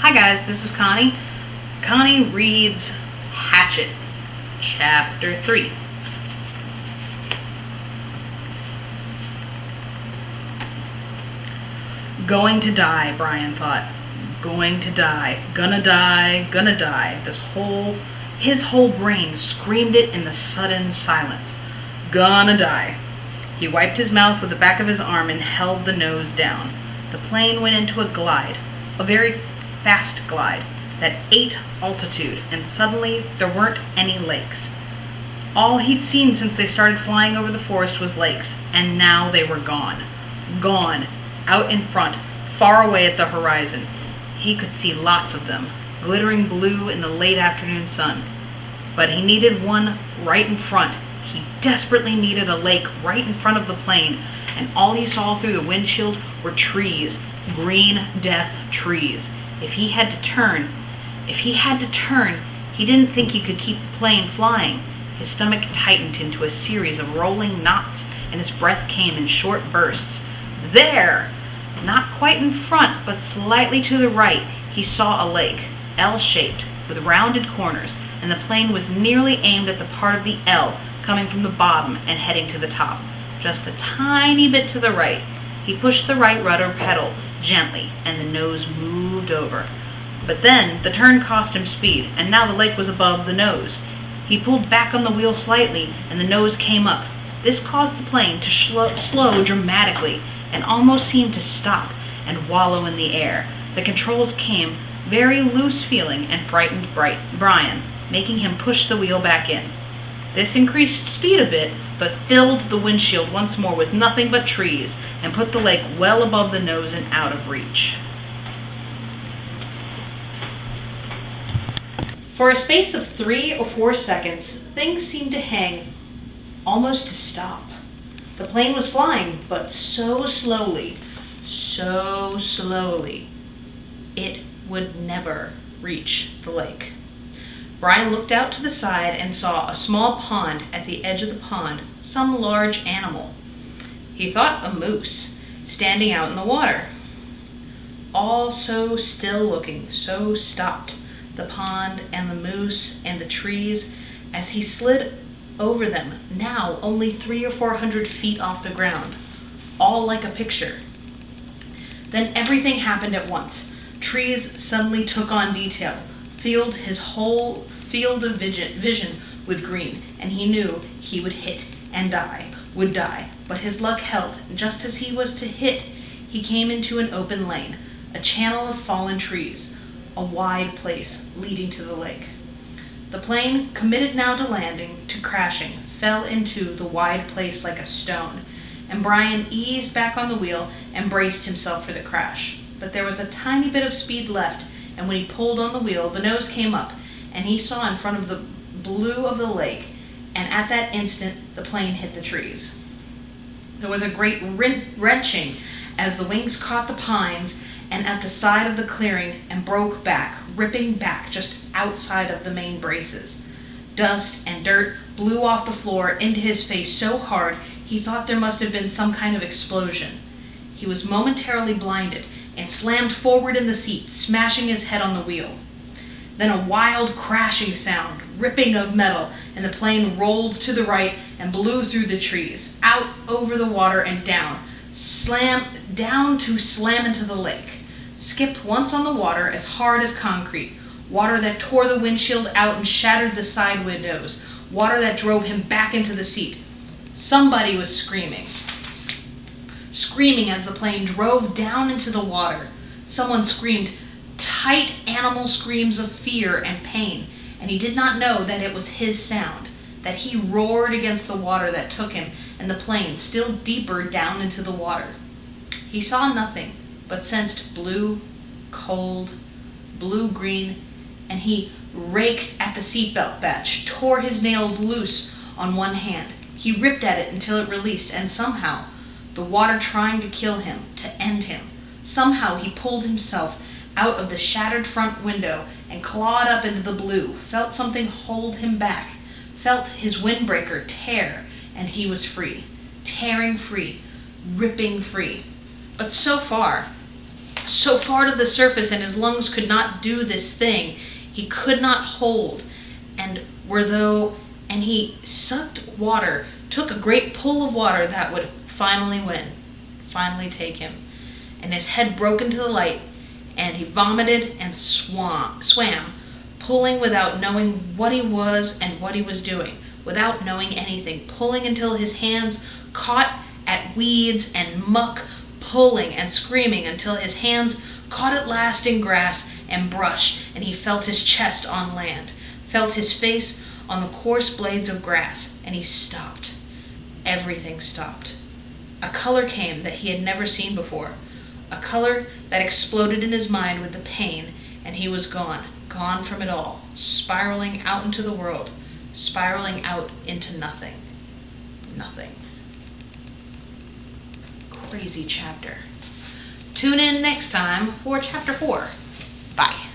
Hi guys, this is Connie. Connie reads Hatchet, Chapter 3. Going to die, Brian thought. Going to die. Gonna die, gonna die. His whole brain screamed it in the sudden silence. Gonna die. He wiped his mouth with the back of his arm and held the nose down. The plane went into a glide, a very fast glide, that ate altitude, and suddenly there weren't any lakes. All he'd seen since they started flying over the forest was lakes, and now they were gone. Gone, out in front, far away at the horizon. He could see lots of them, glittering blue in the late afternoon sun. But he needed one right in front. He desperately needed a lake right in front of the plane, and all he saw through the windshield were trees, green death trees. If he had to turn, he didn't think he could keep the plane flying. His stomach tightened into a series of rolling knots, and his breath came in short bursts. There! Not quite in front, but slightly to the right, he saw a lake, L-shaped, with rounded corners, and the plane was nearly aimed at the part of the L coming from the bottom and heading to the top. Just a tiny bit to the right. He pushed the right rudder pedal gently, and the nose moved over. But then the turn cost him speed, and now the lake was above the nose. He pulled back on the wheel slightly, and the nose came up. This caused the plane to slow dramatically, and almost seemed to stop and wallow in the air. The controls came very loose feeling and frightened Brian, making him push the wheel back in. This increased speed a bit, but filled the windshield once more with nothing but trees, and put the lake well above the nose and out of reach. For a space of 3 or 4 seconds, things seemed to hang, almost to stop. The plane was flying, but so slowly, it would never reach the lake. Brian looked out to the side and saw a small pond. At the edge of the pond, some large animal. He thought a moose, standing out in the water. All so still looking, so stopped, the pond and the moose and the trees, as he slid over them, now only 300 or 400 feet off the ground, all like a picture. Then everything happened at once. Trees suddenly took on detail, filled his whole field of vision with green, and he knew he would hit and would die. But his luck held, and just as he was to hit, he came into an open lane, a channel of fallen trees, a wide place leading to the lake. The plane, committed now to landing, to crashing, fell into the wide place like a stone, and Brian eased back on the wheel and braced himself for the crash. But there was a tiny bit of speed left, and when he pulled on the wheel, the nose came up, and he saw in front of the blue of the lake, and at that instant the plane hit the trees. There was a great wrenching as the wings caught the pines and at the side of the clearing and broke back, ripping back just outside of the main braces. Dust and dirt blew off the floor into his face so hard he thought there must have been some kind of explosion. He was momentarily blinded and slammed forward in the seat, smashing his head on the wheel. Then a wild crashing sound, ripping of metal, and the plane rolled to the right and blew through the trees, out over the water and down to slam into the lake. Skipped once on the water as hard as concrete, water that tore the windshield out and shattered the side windows, water that drove him back into the seat. Somebody was screaming as the plane drove down into the water. Someone screamed tight animal screams of fear and pain, and he did not know that it was his sound, that he roared against the water that took him and the plane still deeper down into the water. He saw nothing, but sensed blue, cold, blue-green, and he raked at the seatbelt batch, tore his nails loose on one hand. He ripped at it until it released, and somehow, the water trying to kill him, to end him, somehow he pulled himself out of the shattered front window and clawed up into the blue, felt something hold him back, felt his windbreaker tear, and he was free, tearing free, ripping free. But so far, so far to the surface, and his lungs could not do this thing. He could not hold, and he sucked water, took a great pull of water that would finally win, finally take him. And his head broke into the light, and he vomited and swam, pulling without knowing what he was and what he was doing, without knowing anything, pulling until his hands caught at weeds and muck, pulling and screaming until his hands caught at last in grass and brush, and he felt his chest on land, felt his face on the coarse blades of grass, and he stopped. Everything stopped. A color came that he had never seen before, a color that exploded in his mind with the pain, and he was gone from it all, spiraling out into the world, spiraling out into nothing. Nothing. Crazy chapter. Tune in next time for chapter 4. Bye.